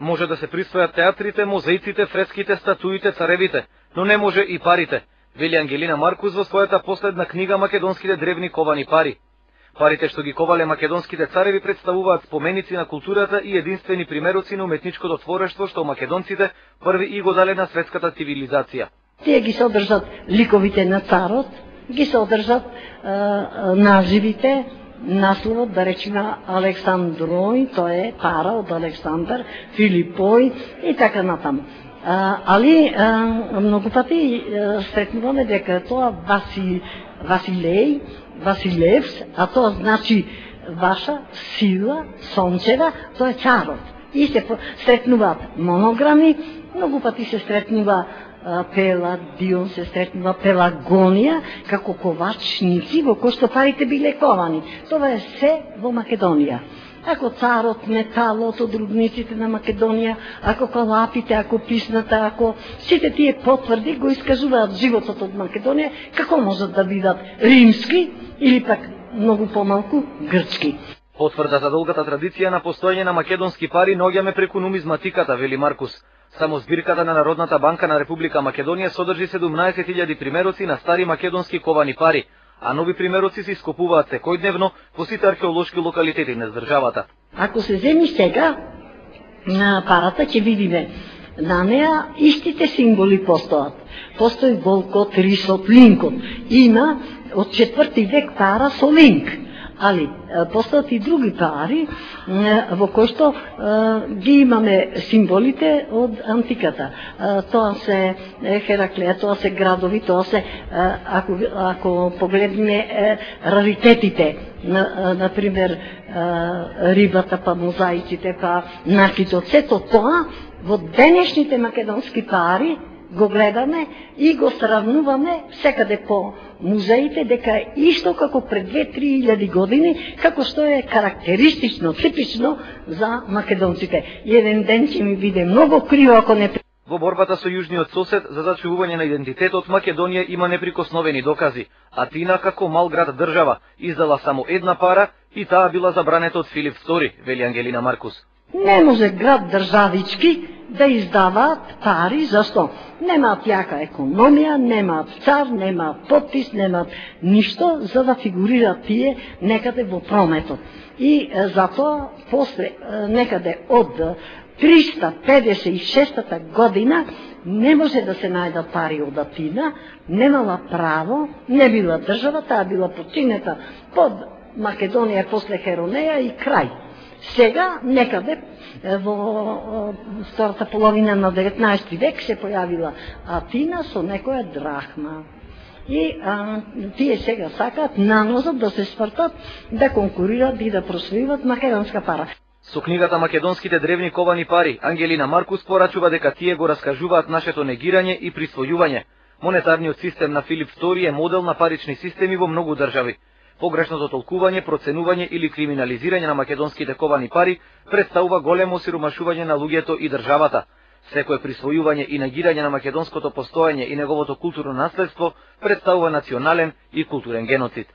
Може да се присвојат театрите, музеиците, фреските, статуите, царевите, но не може и парите, вели Ангелина Маркус во својата последна книга Македонските древни ковани пари. Парите што ги ковале македонските цареви представуваат споменици на културата и единствени примероци на уметничкото творештво што македонците први и го дале на светската цивилизација. Тие ги содржат ликовите на царот, ги содржат називите, насловот, да речеме Александрој, тоа е пара од Александар, Филипој и така натаму. Али многу пати сретнуваме дека тоа Василевс, а тоа значи ваша сила, сончева, тоа е царот. И се сретнуваат монограми, многу пати се сретнува Пеладион, се сретнува Пелагонија, како ковачници во кои што парите биле ковани. Тоа е се во Македонија. Ако царот, металот, одрубниците на Македонија, ако калапите, ако писната, ако сите тие потврди го искажуваат животот од Македонија, како можат да бидат римски или пак многу помалку грчки. Потврда за долгата традиција на постоење на македонски пари наоѓаме преку нумизматиката, вели Маркус. Само збирката на Народната банка на Република Македонија содржи 17.000 примероци на стари македонски ковани пари, а нови примероци се ископуваат секојдневно во сите археолошки локалитети на државата. Ако се земи сега на парата, ќе видиме на неа истите символи постојат. Постои волкот, рисот, линкот. Има од 4 век пара со линк. Али постојат и други пари во кои што ги имаме символите од антиката. Тоа се Хераклеја, тоа се градови, тоа се ако погледне раритетите, например рибата, па мозаиците, па накитот, сето тоа во денешните македонски пари го гледаме и го сравнуваме секаде по музеите, дека е исто како пред 2-3 години, како што е карактеристично, типично за македонците. И еден ден ќе ми биде многу криво ако не... Во борбата со јужниот сосед за зачувување на идентитетот, Македонија има неприкосновени докази. Атина, како мал град држава, издала само една пара и таа била забранета од Филип II, вели Ангелина Маркус. Не може град државички да издаваат пари, зашто? Немаат јака економија, немаат цар, немаат подпис, немаат ништо за да фигурираат тие некаде во прометот. И затоа после некаде од 356 година не може да се најдат пари од Атина, немала право, не била држава, таа била подчинета под Македонија после Херонеја и крај. Сега, некаде, во втората половина на 19 век се појавила Атина со некоја драхма. И тие сега сакаат нанозад да се свртат, да конкурират и да просвојуваат македонска пара. Со книгата Македонските древни ковани пари, Ангелина Маркус порачува дека тие го раскажуваат нашето негирање и присвојување. Монетарниот систем на Филип II е модел на парични системи во многу држави. Погрешното толкување, проценување или криминализирање на македонските ковани пари представува големо сиромашување на луѓето и државата. Секое присвојување и негирање на македонското постоење и неговото културно наследство представува национален и културен геноцид.